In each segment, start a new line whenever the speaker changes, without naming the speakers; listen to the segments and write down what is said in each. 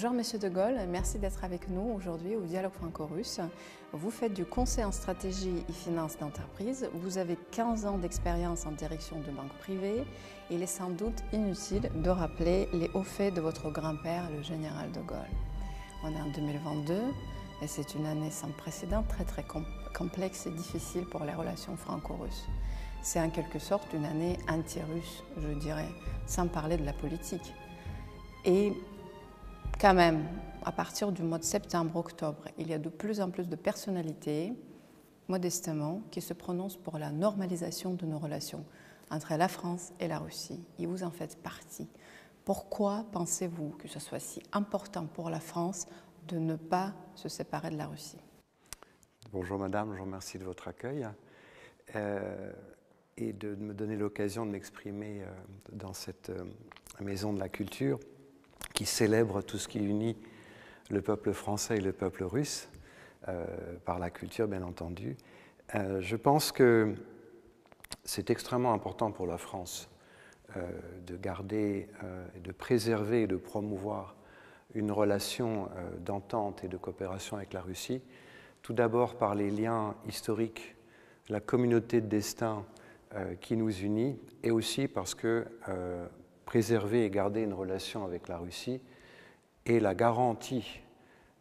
Bonjour Monsieur de Gaulle, merci d'être avec nous aujourd'hui au Dialogue franco-russe. Vous faites du conseil en stratégie et finance d'entreprise. Vous avez 15 ans d'expérience en direction de banque privée. Il est sans doute inutile de rappeler les hauts faits de votre grand-père, le général de Gaulle. On est en 2022 et c'est une année sans précédent, très complexe et difficile pour les relations franco-russes. C'est en quelque sorte une année anti-russe, je dirais, sans parler de la politique. Et quand même, à partir du mois de septembre-octobre, il y a de plus en plus de personnalités, modestement, qui se prononcent pour la normalisation de nos relations entre la France et la Russie. Et vous en faites partie. Pourquoi pensez-vous que ce soit si important pour la France de ne pas se séparer de la Russie?
Bonjour madame, je vous remercie de votre accueil et de me donner l'occasion de m'exprimer dans cette maison de la culture qui célèbre tout ce qui unit le peuple français et le peuple russe, par la culture bien entendu. Je pense que c'est extrêmement important pour la France de garder, de préserver et de promouvoir une relation d'entente et de coopération avec la Russie, tout d'abord par les liens historiques, la communauté de destin qui nous unit, et aussi parce que préserver et garder une relation avec la Russie est la garantie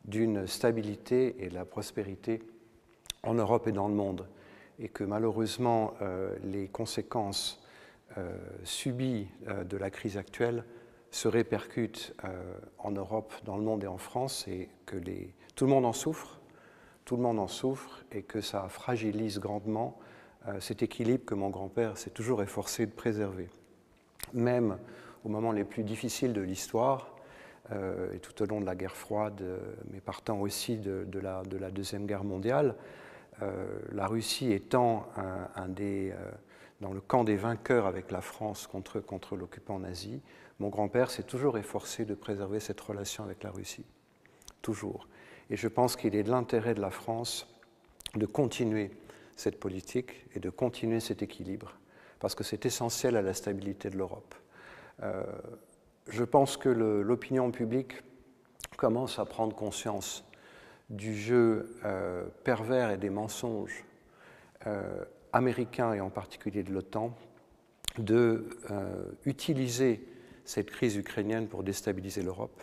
d'une stabilité et de la prospérité en Europe et dans le monde, et que malheureusement les conséquences subies de la crise actuelle se répercutent en Europe, dans le monde et en France, et que tout le monde en souffre, et que ça fragilise grandement cet équilibre que mon grand-père s'est toujours efforcé de préserver. Même aux moments les plus difficiles de l'histoire, et tout au long de la guerre froide, mais partant aussi de la Deuxième Guerre mondiale, la Russie étant dans le camp des vainqueurs avec la France contre l'occupant nazi, mon grand-père s'est toujours efforcé de préserver cette relation avec la Russie. Toujours. Et je pense qu'il est de l'intérêt de la France de continuer cette politique et de continuer cet équilibre, parce que c'est essentiel à la stabilité de l'Europe. Je pense que l'opinion publique commence à prendre conscience du jeu pervers et des mensonges américains, et en particulier de l'OTAN, d'utiliser cette crise ukrainienne pour déstabiliser l'Europe,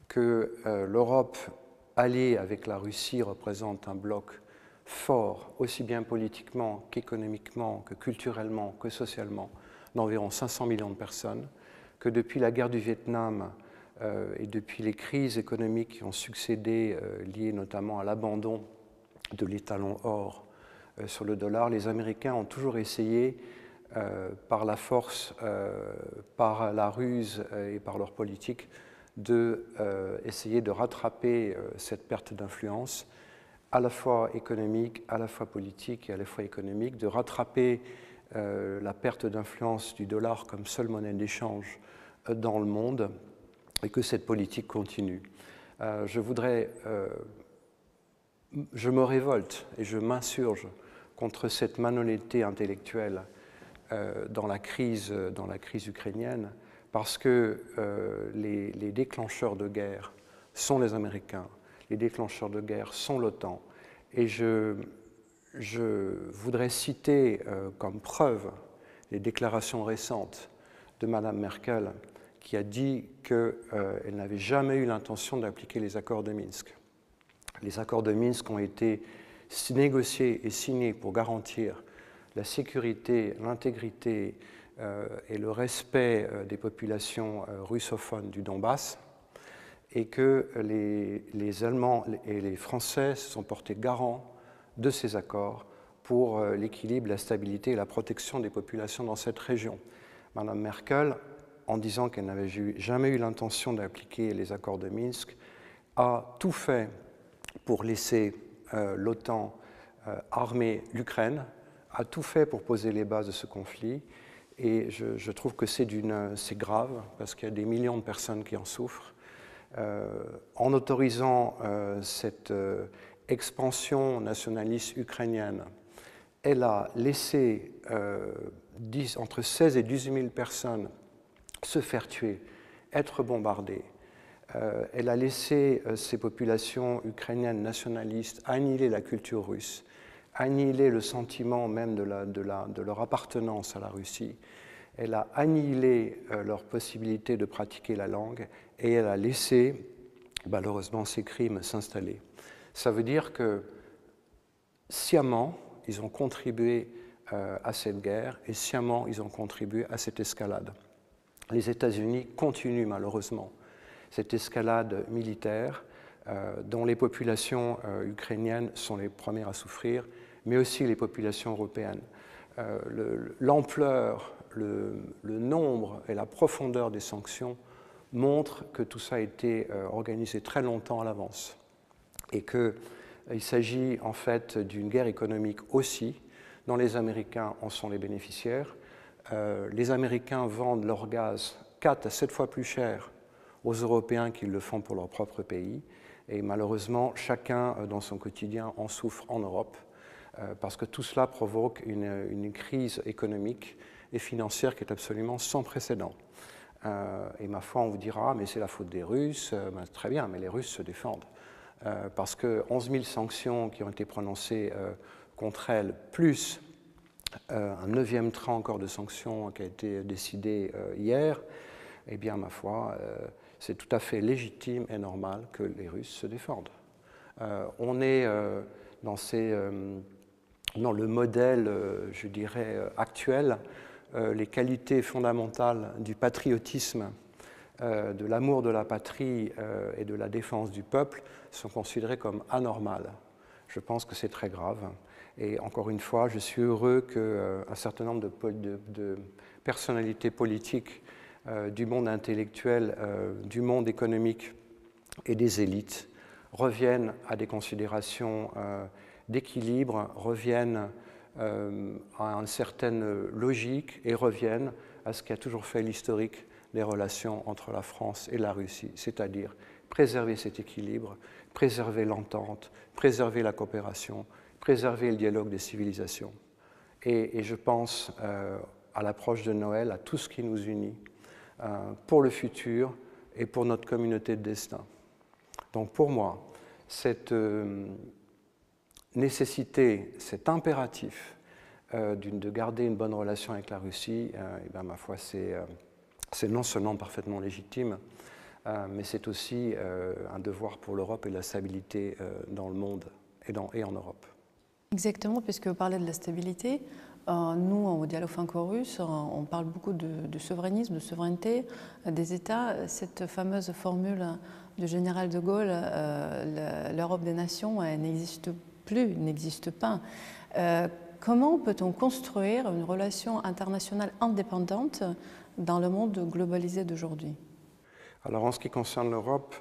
que l'Europe alliée avec la Russie représente un bloc fort, aussi bien politiquement qu'économiquement, que culturellement, que socialement, d'environ 500 millions de personnes, que depuis la guerre du Vietnam et depuis les crises économiques qui ont succédé, liées notamment à l'abandon de l'étalon or sur le dollar, les Américains ont toujours essayé, par la force, par la ruse et par leur politique, d'essayer de rattraper cette perte d'influence, à la fois économique, à la fois politique et à la fois économique, de rattraper la perte d'influence du dollar comme seule monnaie d'échange dans le monde, et que cette politique continue. Je me révolte et je m'insurge contre cette malhonnêteté intellectuelle dans la crise ukrainienne, parce que les déclencheurs de guerre sont les Américains, les déclencheurs de guerre sont l'OTAN, et je voudrais citer comme preuve les déclarations récentes de Mme Merkel, qui a dit qu'elle n'avait jamais eu l'intention d'appliquer les accords de Minsk. Les accords de Minsk ont été négociés et signés pour garantir la sécurité, l'intégrité et le respect des populations russophones du Donbass, et que les Allemands et les Français se sont portés garants de ces accords pour l'équilibre, la stabilité et la protection des populations dans cette région. Mme Merkel, en disant qu'elle n'avait jamais eu l'intention d'appliquer les accords de Minsk, a tout fait pour laisser l'OTAN armer l'Ukraine, a tout fait pour poser les bases de ce conflit, et je trouve que c'est grave, parce qu'il y a des millions de personnes qui en souffrent. En autorisant cette expansion nationaliste ukrainienne, elle a laissé entre 16 et 18 000 personnes se faire tuer, être bombardées, Elle a laissé ces populations ukrainiennes nationalistes annihiler la culture russe, annihiler le sentiment même de leur appartenance à la Russie. Elle a annihilé leur possibilité de pratiquer la langue et elle a laissé, malheureusement, ces crimes s'installer. Ça veut dire que sciemment, ils ont contribué à cette guerre et sciemment, ils ont contribué à cette escalade. Les États-Unis continuent malheureusement cette escalade militaire dont les populations ukrainiennes sont les premières à souffrir, mais aussi les populations européennes. L'ampleur, le nombre et la profondeur des sanctions montrent que tout ça a été organisé très longtemps à l'avance et qu'il s'agit en fait d'une guerre économique aussi, dont les Américains en sont les bénéficiaires. Les Américains vendent leur gaz 4 à 7 fois plus cher aux Européens qu'ils le font pour leur propre pays. Et malheureusement, chacun dans son quotidien en souffre en Europe, parce que tout cela provoque une crise économique et financière qui est absolument sans précédent. Et ma foi, on vous dira, mais c'est la faute des Russes. Ben, très bien, mais les Russes se défendent. Parce que 11 000 sanctions qui ont été prononcées contre elles, plus un 9e train encore de sanctions qui a été décidé hier, eh bien, ma foi, c'est tout à fait légitime et normal que les Russes se défendent. On est dans le modèle, je dirais, actuel, les qualités fondamentales du patriotisme, de l'amour de la patrie et de la défense du peuple sont considérées comme anormales. Je pense que c'est très grave. Et encore une fois, je suis heureux qu'un certain nombre de personnalités politiques du monde intellectuel, du monde économique et des élites reviennent à des considérations d'équilibre, reviennent à une certaine logique et reviennent à ce qui a toujours fait l'historique des relations entre la France et la Russie, c'est-à-dire préserver cet équilibre, préserver l'entente, préserver la coopération, préserver le dialogue des civilisations. Et je pense à l'approche de Noël, à tout ce qui nous unit pour le futur et pour notre communauté de destin. Donc pour moi, cette nécessité, cet impératif de garder une bonne relation avec la Russie, et bien, ma foi, c'est non seulement parfaitement légitime, mais c'est aussi un devoir pour l'Europe et la stabilité dans le monde et en Europe.
Exactement, puisque vous parlez de la stabilité, nous, au Dialogue franco-russe, on parle beaucoup de souverainisme, de souveraineté des États. Cette fameuse formule du général de Gaulle, l'Europe des nations, elle n'existe plus, n'existe pas. Comment peut-on construire une relation internationale indépendante dans le monde globalisé d'aujourd'hui?
Alors en ce qui concerne l'Europe,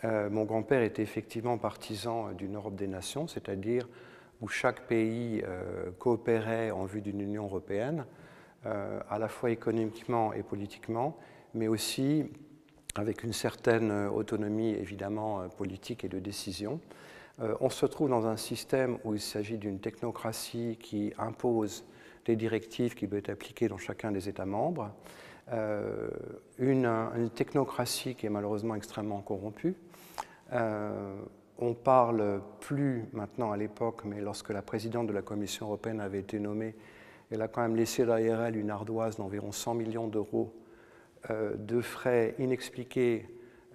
mon grand-père était effectivement partisan d'une Europe des nations, c'est-à-dire où chaque pays coopérait en vue d'une Union européenne, à la fois économiquement et politiquement, mais aussi avec une certaine autonomie évidemment politique et de décision. On se trouve dans un système où il s'agit d'une technocratie qui impose des directives qui doivent être appliquées dans chacun des États membres, une technocratie qui est malheureusement extrêmement corrompue. On parle plus maintenant à l'époque, mais lorsque la présidente de la Commission européenne avait été nommée, elle a quand même laissé derrière elle une ardoise d'environ 100 millions d'euros de frais inexpliqués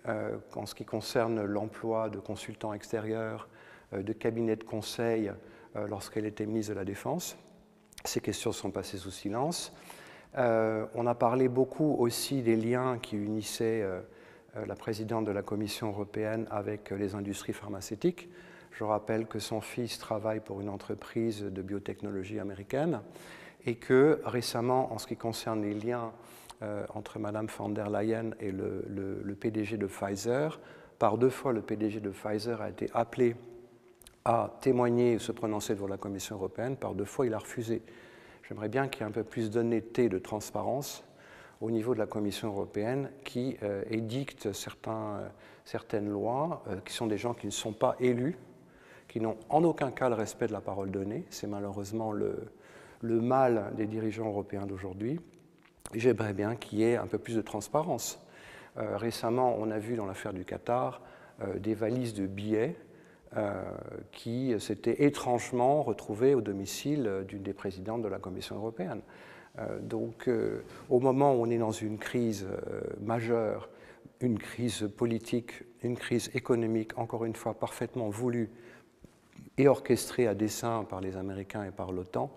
en ce qui concerne l'emploi de consultants extérieurs, de cabinets de conseil lorsqu'elle était ministre de la Défense. Ces questions sont passées sous silence. On a parlé beaucoup aussi des liens qui unissaient la présidente de la Commission européenne avec les industries pharmaceutiques. Je rappelle que son fils travaille pour une entreprise de biotechnologie américaine et que récemment, en ce qui concerne les liens entre Mme von der Leyen et le PDG de Pfizer, par 2 fois le PDG de Pfizer a été appelé à témoigner et se prononcer devant la Commission européenne, par 2 fois il a refusé. J'aimerais bien qu'il y ait un peu plus d'honnêteté et de transparence au niveau de la Commission européenne qui édicte certaines lois, qui sont des gens qui ne sont pas élus, qui n'ont en aucun cas le respect de la parole donnée. C'est malheureusement le mal des dirigeants européens d'aujourd'hui. J'aimerais bien qu'il y ait un peu plus de transparence. Récemment, on a vu dans l'affaire du Qatar des valises de billets qui s'étaient étrangement retrouvées au domicile d'une des présidentes de la Commission européenne. Donc, au moment où on est dans une crise majeure, une crise politique, une crise économique, encore une fois parfaitement voulue et orchestrée à dessein par les Américains et par l'OTAN,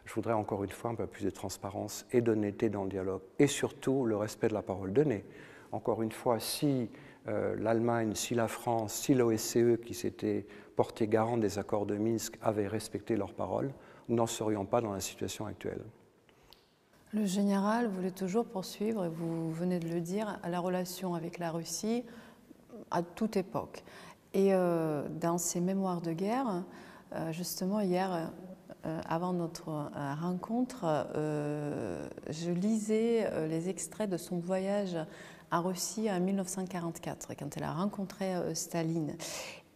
je voudrais encore une fois un peu plus de transparence et d'honnêteté dans le dialogue, et surtout le respect de la parole donnée. Encore une fois, si l'Allemagne, si la France, si l'OSCE, qui s'était porté garant des accords de Minsk, avaient respecté leurs paroles, nous n'en serions pas dans la situation actuelle.
Le général voulait toujours poursuivre, et vous venez de le dire, la relation avec la Russie à toute époque. Et dans ses mémoires de guerre, justement hier, avant notre rencontre, je lisais les extraits de son voyage en Russie en 1944, quand elle a rencontré Staline.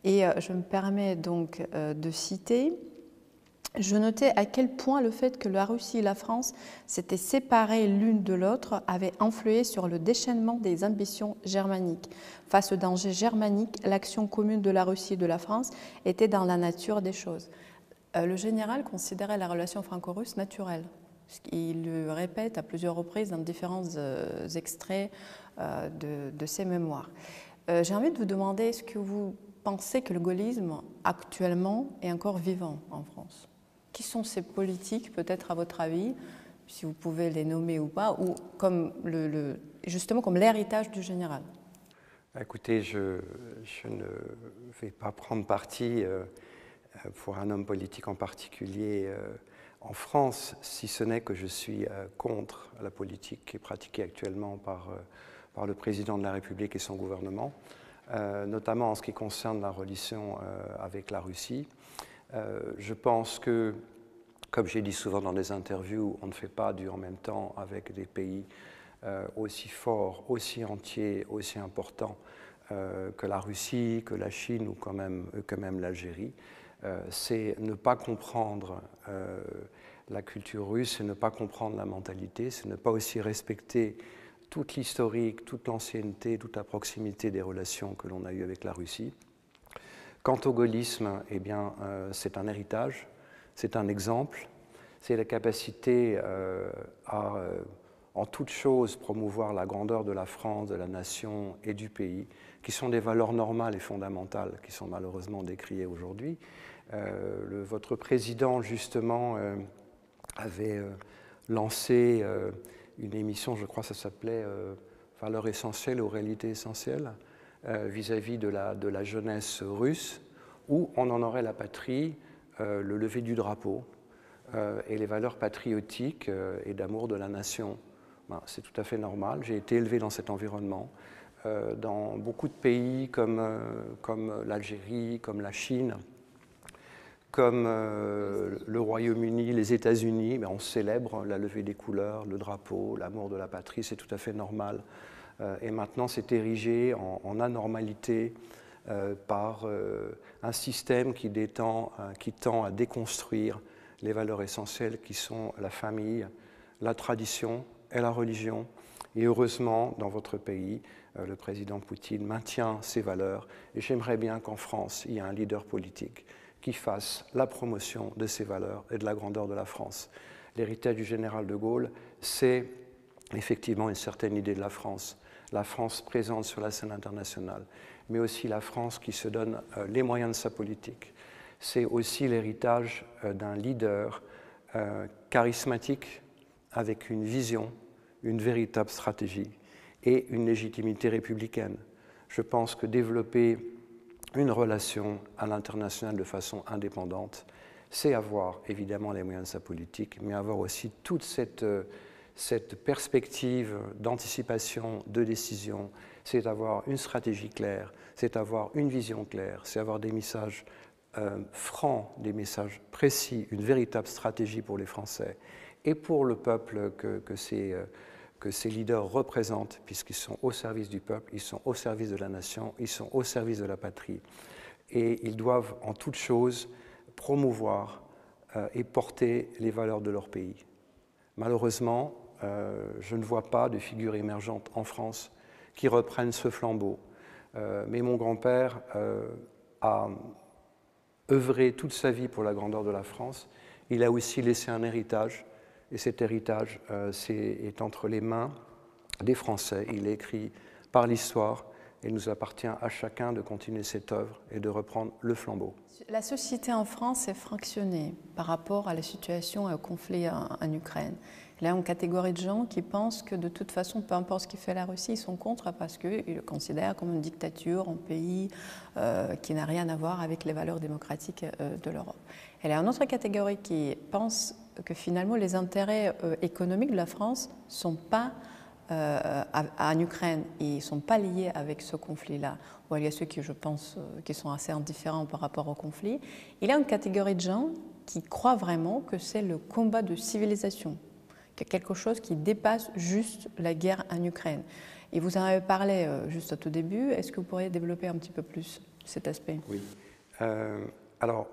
Et je me permets donc de citer: je notais à quel point le fait que la Russie et la France s'étaient séparées l'une de l'autre avait influé sur le déchaînement des ambitions germaniques. Face au danger germanique, l'action commune de la Russie et de la France était dans la nature des choses. Le général considérait la relation franco-russe naturelle. Il le répète à plusieurs reprises dans différents extraits de ses mémoires. J'ai envie de vous demander, est-ce que vous pensez que le gaullisme actuellement est encore vivant en France? Qui sont ces politiques, peut-être à votre avis, si vous pouvez les nommer ou pas, ou comme justement comme l'héritage du général?
Écoutez, je ne vais pas prendre parti pour un homme politique en particulier en France, si ce n'est que je suis contre la politique qui est pratiquée actuellement par le président de la République et son gouvernement, notamment en ce qui concerne la relation avec la Russie. Je pense que, comme j'ai dit souvent dans des interviews, on ne fait pas du en même temps avec des pays aussi forts, aussi entiers, aussi importants que la Russie, que la Chine ou quand même l'Algérie. C'est ne pas comprendre la culture russe, c'est ne pas comprendre la mentalité, c'est ne pas aussi respecter toute l'historique, toute l'ancienneté, toute la proximité des relations que l'on a eues avec la Russie. Quant au gaullisme, eh bien, c'est un héritage, c'est un exemple, c'est la capacité à, en toute chose, promouvoir la grandeur de la France, de la nation et du pays, qui sont des valeurs normales et fondamentales, qui sont malheureusement décriées aujourd'hui. Votre président, justement, avait lancé une émission, je crois que ça s'appelait Valeurs essentielles ou réalités essentielles, vis-à-vis de la jeunesse russe, où on en aurait la patrie, le lever du drapeau et les valeurs patriotiques et d'amour de la nation. Ben, c'est tout à fait normal, j'ai été élevé dans cet environnement. Dans beaucoup de pays comme l'Algérie, comme la Chine, comme le Royaume-Uni, les États-Unis, ben on célèbre la levée des couleurs, le drapeau, l'amour de la patrie, c'est tout à fait normal. Et maintenant, c'est érigé en anormalité par un système qui tend à déconstruire les valeurs essentielles qui sont la famille, la tradition et la religion. Et heureusement, dans votre pays, le président Poutine maintient ces valeurs. Et j'aimerais bien qu'en France, il y ait un leader politique qui fasse la promotion de ces valeurs et de la grandeur de la France. L'héritage du général de Gaulle, c'est effectivement une certaine idée de la France présente sur la scène internationale, mais aussi la France qui se donne les moyens de sa politique. C'est aussi l'héritage d'un leader charismatique avec une vision, une véritable stratégie et une légitimité républicaine. Je pense que développer une relation à l'international de façon indépendante, c'est avoir évidemment les moyens de sa politique, mais avoir aussi toute cette perspective d'anticipation, de décision, c'est avoir une stratégie claire, c'est avoir une vision claire, c'est avoir des messages francs, des messages précis, une véritable stratégie pour les Français et pour le peuple que ces leaders représentent, puisqu'ils sont au service du peuple, ils sont au service de la nation, ils sont au service de la patrie. Et ils doivent en toute chose promouvoir et porter les valeurs de leur pays. Malheureusement, je ne vois pas de figure émergente en France qui reprennent ce flambeau. Mais mon grand-père a œuvré toute sa vie pour la grandeur de la France. Il a aussi laissé un héritage, et cet héritage est entre les mains des Français. Il est écrit par l'histoire, et il nous appartient à chacun de continuer cette œuvre et de reprendre le flambeau.
La société en France est fractionnée par rapport à la situation et au conflit en Ukraine. Il y a une catégorie de gens qui pensent que de toute façon, peu importe ce qu'il fait la Russie, ils sont contre parce qu'ils le considèrent comme une dictature, un pays qui n'a rien à voir avec les valeurs démocratiques de l'Europe. Et il y a une autre catégorie qui pense que finalement les intérêts économiques de la France ne sont pas en Ukraine et ils ne sont pas liés avec ce conflit-là. Ou il y a ceux qui, je pense, qui sont assez indifférents par rapport au conflit. Il y a une catégorie de gens qui croient vraiment que c'est le combat de civilisation, qu'il y a quelque chose qui dépasse juste la guerre en Ukraine. Et vous en avez parlé juste au tout début. Est-ce que vous pourriez développer un petit peu plus cet aspect?
Oui. Alors,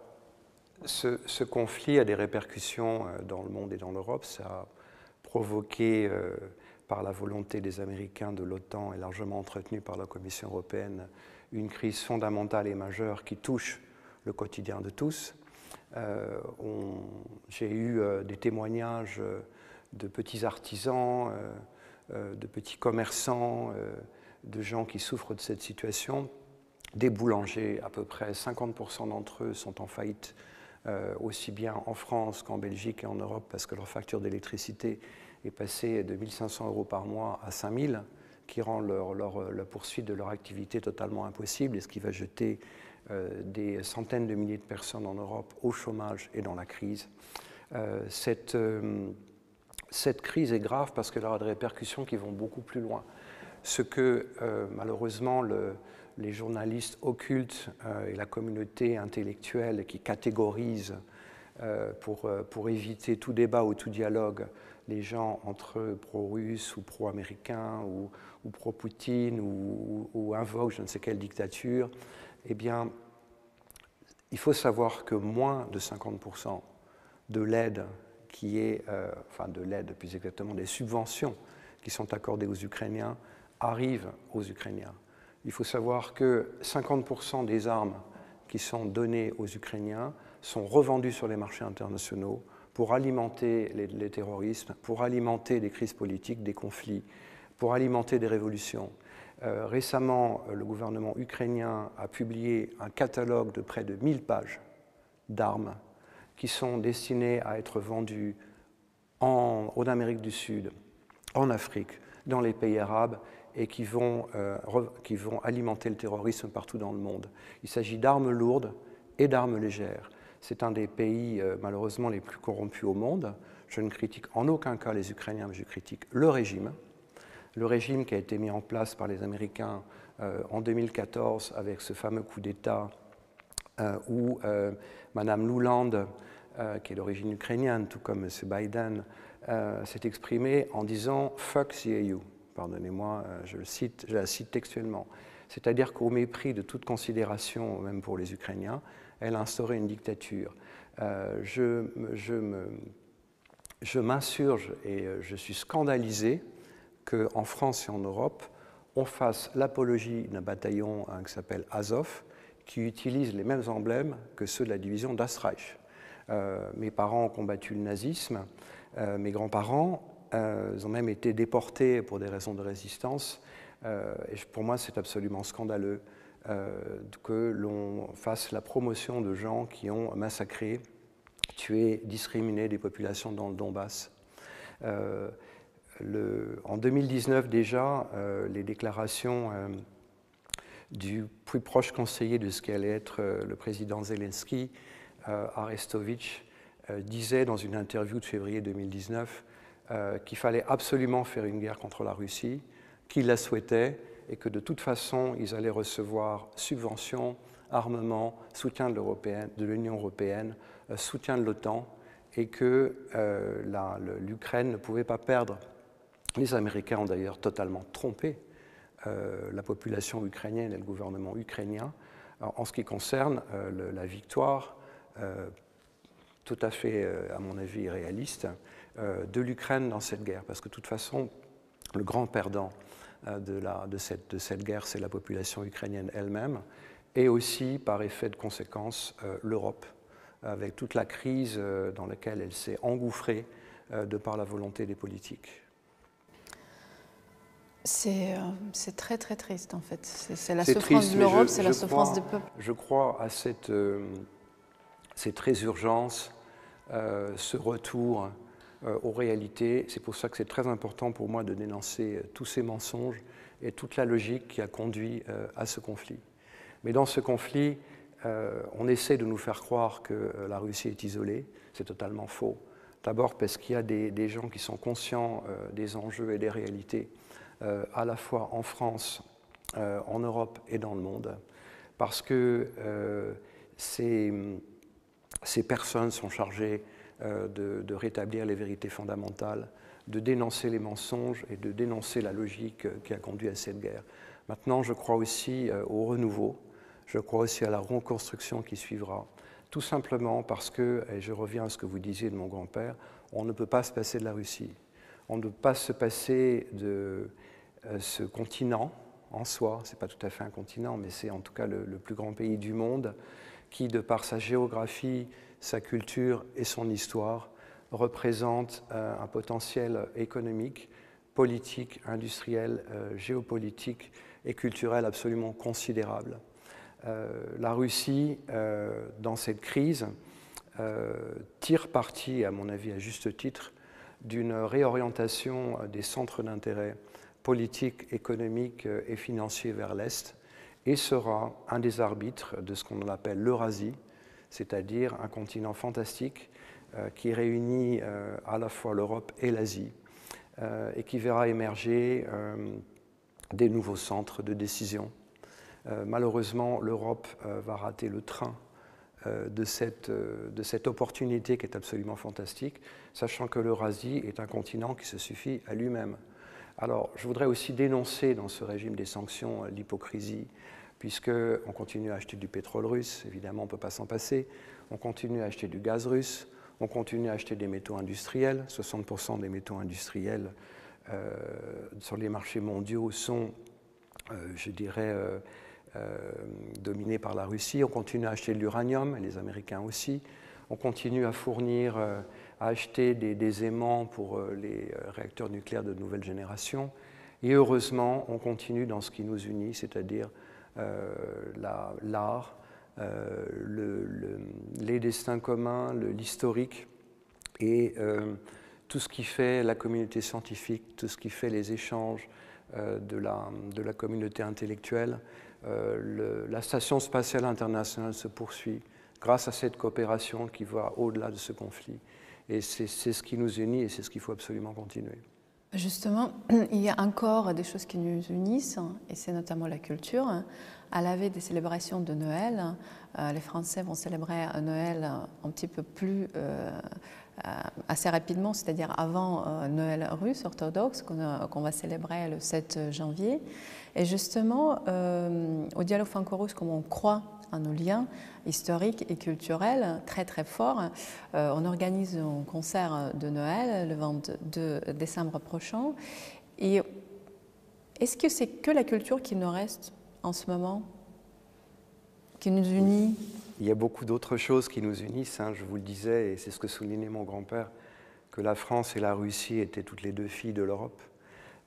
ce conflit a des répercussions dans le monde et dans l'Europe. Ça a provoqué, par la volonté des Américains de l'OTAN et largement entretenue par la Commission européenne, une crise fondamentale et majeure qui touche le quotidien de tous. J'ai eu des témoignages de petits artisans, de petits commerçants, de gens qui souffrent de cette situation. Des boulangers, à peu près 50% d'entre eux sont en faillite, aussi bien en France qu'en Belgique et en Europe, parce que leur facture d'électricité est passée de 1 500 € par mois à 5 000, qui rend la poursuite de leur activité totalement impossible, et ce qui va jeter des centaines de milliers de personnes en Europe au chômage et dans la crise. Cette crise est grave parce qu'elle aura des répercussions qui vont beaucoup plus loin. Ce que, malheureusement, les journalistes occultent et la communauté intellectuelle qui catégorise pour éviter tout débat ou tout dialogue les gens entre pro-russes ou pro-américains ou pro-Poutine ou invoquent je ne sais quelle dictature, eh bien, il faut savoir que moins de 50% de l'aide qui est, enfin de l'aide, plus exactement des subventions qui sont accordées aux Ukrainiens, arrivent aux Ukrainiens. Il faut savoir que 50% des armes qui sont données aux Ukrainiens sont revendues sur les marchés internationaux pour alimenter les terrorismes, pour alimenter des crises politiques, des conflits, pour alimenter des révolutions. Récemment, le gouvernement ukrainien a publié un catalogue de près de 1000 pages d'armes qui sont destinées à être vendues en Amérique du Sud, en Afrique, dans les pays arabes, et qui vont alimenter le terrorisme partout dans le monde. Il s'agit d'armes lourdes et d'armes légères. C'est un des pays, malheureusement, les plus corrompus au monde. Je ne critique en aucun cas les Ukrainiens, mais je critique le régime. Le régime qui a été mis en place par les Américains en 2014 avec ce fameux coup d'État où Mme Nuland, qui est d'origine ukrainienne, tout comme M. Biden, s'est exprimée en disant « fuck the EU ». Pardonnez-moi, je la cite textuellement. C'est-à-dire qu'au mépris de toute considération, même pour les Ukrainiens, elle a instauré une dictature. Je m'insurge et je suis scandalisé qu'en France et en Europe, on fasse l'apologie d'un bataillon qui s'appelle Azov, qui utilise les mêmes emblèmes que ceux de la division d'Astreich. Mes parents ont combattu le nazisme, mes grands-parents ils ont même été déportés pour des raisons de résistance. Et pour moi, c'est absolument scandaleux que l'on fasse la promotion de gens qui ont massacré, tué, discriminé des populations dans le Donbass. En 2019 déjà, les déclarations du plus proche conseiller de ce qu'allait être le président Zelensky, Arestovitch, disait dans une interview de février 2019 qu'il fallait absolument faire une guerre contre la Russie, qu'ils la souhaitaient et que de toute façon, ils allaient recevoir subventions, armements, soutien de l'Union européenne, soutien de l'OTAN, et que l'Ukraine ne pouvait pas perdre. Les Américains ont d'ailleurs totalement trompé la population ukrainienne et le gouvernement ukrainien en ce qui concerne la victoire tout à fait, à mon avis, irréaliste de l'Ukraine dans cette guerre. Parce que de toute façon, le grand perdant de cette guerre, c'est la population ukrainienne elle-même, et aussi, par effet de conséquence, l'Europe, avec toute la crise dans laquelle elle s'est engouffrée de par la volonté des politiques.
C'est très très triste en fait. C'est la souffrance de l'Europe, c'est la souffrance des peuples.
Je crois à cette résurgence, ce retour aux réalités. C'est pour ça que c'est très important pour moi de dénoncer tous ces mensonges et toute la logique qui a conduit à ce conflit. Mais dans ce conflit, on essaie de nous faire croire que la Russie est isolée. C'est totalement faux. D'abord parce qu'il y a des gens qui sont conscients des enjeux et des réalités, à la fois en France, en Europe et dans le monde, parce que ces personnes sont chargées de rétablir les vérités fondamentales, de dénoncer les mensonges et de dénoncer la logique qui a conduit à cette guerre. Maintenant, je crois aussi au renouveau, je crois aussi à la reconstruction qui suivra, tout simplement parce que, et je reviens à ce que vous disiez de mon grand-père, on ne peut pas se passer de la Russie. On ne peut pas se passer de ce continent en soi, ce n'est pas tout à fait un continent, mais c'est en tout cas le plus grand pays du monde, qui, de par sa géographie, sa culture et son histoire, représente un potentiel économique, politique, industriel, géopolitique et culturel absolument considérable. La Russie, dans cette crise, tire parti, à mon avis à juste titre, d'une réorientation des centres d'intérêt politiques, économiques et financiers vers l'Est et sera un des arbitres de ce qu'on appelle l'Eurasie, c'est-à-dire un continent fantastique qui réunit à la fois l'Europe et l'Asie et qui verra émerger des nouveaux centres de décision. Malheureusement, l'Europe va rater le train de cette opportunité qui est absolument fantastique, sachant que l'Eurasie est un continent qui se suffit à lui-même. Alors, je voudrais aussi dénoncer dans ce régime des sanctions l'hypocrisie, puisqu'on continue à acheter du pétrole russe, évidemment on ne peut pas s'en passer, on continue à acheter du gaz russe, on continue à acheter des métaux industriels, 60% des métaux industriels sur les marchés mondiaux sont, je dirais, dominés par la Russie, on continue à acheter de l'uranium, et les Américains aussi, on continue à fournir, à acheter des aimants pour les réacteurs nucléaires de nouvelle génération, et heureusement on continue dans ce qui nous unit, c'est-à-dire l'art, les destins communs, l'historique et tout ce qui fait la communauté scientifique, tout ce qui fait les échanges de la communauté intellectuelle. La Station spatiale internationale se poursuit grâce à cette coopération qui va au-delà de ce conflit. Et c'est ce qui nous unit et c'est ce qu'il faut absolument continuer.
Justement, il y a encore des choses qui nous unissent, et c'est notamment la culture. À la veille des célébrations de Noël, les Français vont célébrer Noël un petit peu plus assez rapidement, c'est-à-dire avant Noël russe orthodoxe qu'on va célébrer le 7 janvier. Et justement, au Dialogue franco-russe, comme on croit à nos liens historiques et culturels très très forts, on organise un concert de Noël le 22 décembre prochain. Et est-ce que c'est que la culture qui nous reste en ce moment, qui nous unit?
Il y a beaucoup d'autres choses qui nous unissent, hein, je vous le disais, et c'est ce que soulignait mon grand-père, que la France et la Russie étaient toutes les deux filles de l'Europe,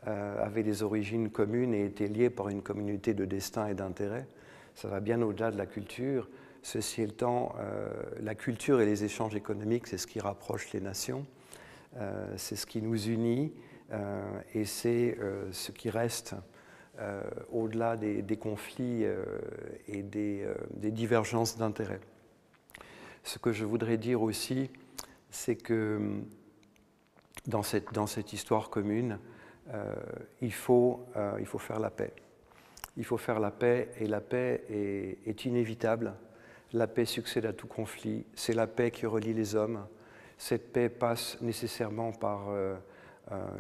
avaient des origines communes et étaient liées par une communauté de destin et d'intérêt. Ça va bien au-delà de la culture. Ceci étant, la culture et les échanges économiques, c'est ce qui rapproche les nations, c'est ce qui nous unit et c'est ce qui reste au-delà des conflits et des divergences d'intérêts. Ce que je voudrais dire aussi, c'est que dans cette histoire commune, il faut faire la paix. Il faut faire la paix, et la paix est inévitable. La paix succède à tout conflit. C'est la paix qui relie les hommes. Cette paix passe nécessairement par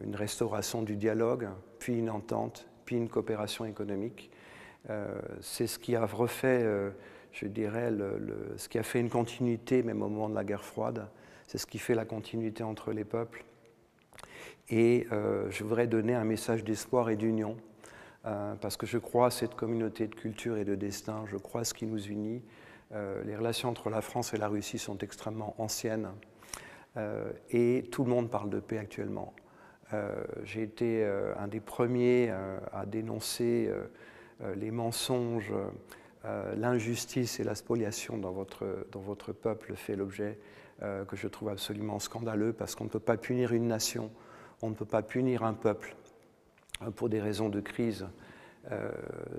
une restauration du dialogue, puis une entente, puis une coopération économique. C'est ce qui a refait, je dirais, ce qui a fait une continuité, même au moment de la guerre froide. C'est ce qui fait la continuité entre les peuples. Et je voudrais donner un message d'espoir et d'union parce que je crois à cette communauté de culture et de destin, je crois à ce qui nous unit. Les relations entre la France et la Russie sont extrêmement anciennes et tout le monde parle de paix actuellement. J'ai été un des premiers à dénoncer les mensonges, l'injustice et la spoliation dont votre peuple fait l'objet, que je trouve absolument scandaleux, parce qu'on ne peut pas punir une nation, on ne peut pas punir un peuple pour des raisons de crise,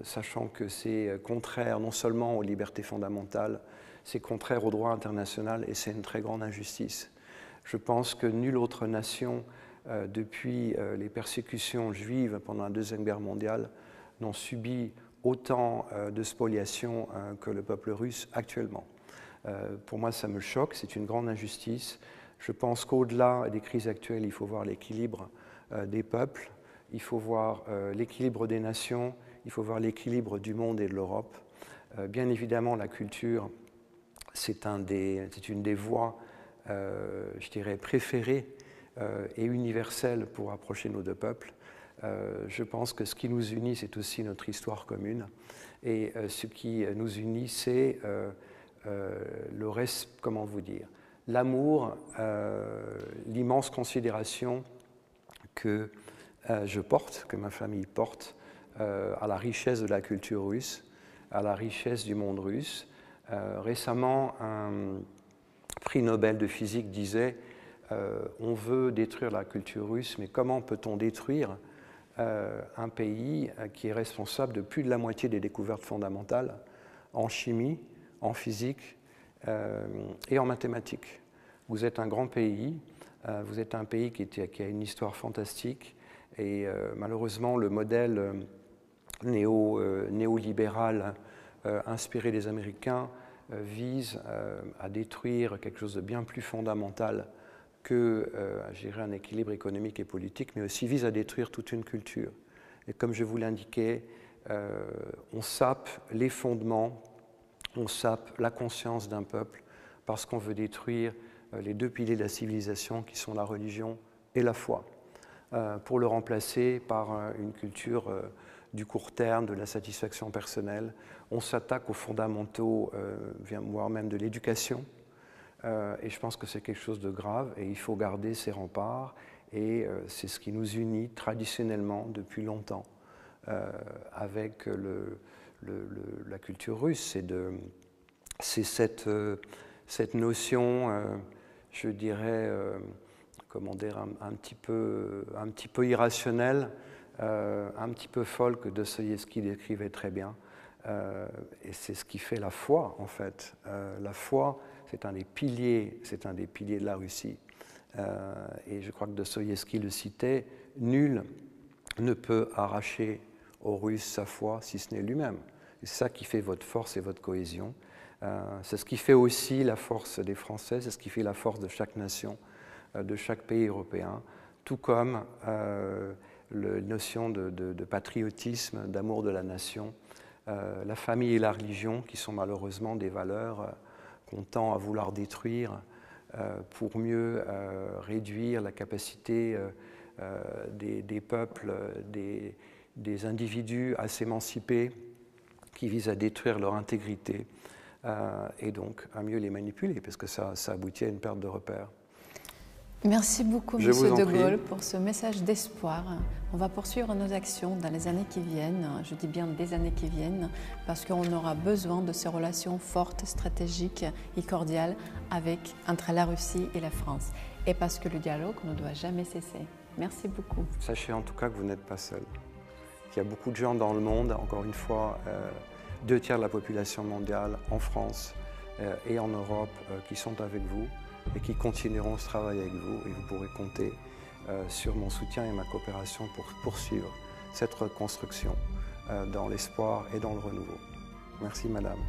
sachant que c'est contraire non seulement aux libertés fondamentales, c'est contraire au droit international et c'est une très grande injustice. Je pense que nulle autre nation, depuis les persécutions juives pendant la Deuxième Guerre mondiale, n'ont subi autant de spoliation que le peuple russe actuellement. Pour moi, ça me choque, c'est une grande injustice. Je pense qu'au-delà des crises actuelles, il faut voir l'équilibre des peuples, il faut voir l'équilibre des nations, il faut voir l'équilibre du monde et de l'Europe. Bien évidemment, la culture, c'est une des voies, je dirais, préférées et universelles pour approcher nos deux peuples. Je pense que ce qui nous unit, c'est aussi notre histoire commune. Et ce qui nous unit, c'est le reste, comment vous dire, l'amour, l'immense considération que je porte, que ma famille porte, à la richesse de la culture russe, à la richesse du monde russe. Récemment, un prix Nobel de physique disait on veut détruire la culture russe, mais comment peut-on détruire un pays qui est responsable de plus de la moitié des découvertes fondamentales en chimie, en physique et en mathématiques. Vous êtes un grand pays, vous êtes un pays qui a une histoire fantastique et malheureusement le modèle néolibéral inspiré des Américains vise à détruire quelque chose de bien plus fondamental que gérer un équilibre économique et politique, mais aussi vise à détruire toute une culture. Et comme je vous l'indiquais, on sape les fondements, on sape la conscience d'un peuple parce qu'on veut détruire les deux piliers de la civilisation qui sont la religion et la foi, pour le remplacer par une culture du court terme, de la satisfaction personnelle. On s'attaque aux fondamentaux, voire même de l'éducation. Et je pense que c'est quelque chose de grave et il faut garder ces remparts et c'est ce qui nous unit traditionnellement depuis longtemps avec la culture russe. C'est cette notion, je dirais, comment dire, un petit peu irrationnelle, un petit peu folle que Dostoïevski décrivait très bien. Et c'est ce qui fait la foi, en fait. La foi, c'est un des piliers de la Russie. Et je crois que Dostoïevski le citait, nul ne peut arracher aux Russes sa foi si ce n'est lui-même. C'est ça qui fait votre force et votre cohésion. C'est ce qui fait aussi la force des Français, c'est ce qui fait la force de chaque nation, de chaque pays européen, tout comme la notion de patriotisme, d'amour de la nation, la famille et la religion, qui sont malheureusement des valeurs qu'on tend à vouloir détruire pour mieux réduire la capacité des peuples, des individus à s'émanciper, qui visent à détruire leur intégrité et donc à mieux les manipuler, parce que ça aboutit à une perte de repères.
Merci beaucoup, Monsieur de Gaulle, pour ce message d'espoir. On va poursuivre nos actions dans les années qui viennent, je dis bien des années qui viennent, parce qu'on aura besoin de ces relations fortes, stratégiques et cordiales entre la Russie et la France. Et parce que le dialogue ne doit jamais cesser. Merci beaucoup.
Sachez en tout cas que vous n'êtes pas seul. Il y a beaucoup de gens dans le monde, encore une fois, 2/3 de la population mondiale en France et en Europe qui sont avec vous et qui continueront ce travail avec vous, et vous pourrez compter sur mon soutien et ma coopération pour poursuivre cette reconstruction dans l'espoir et dans le renouveau. Merci madame.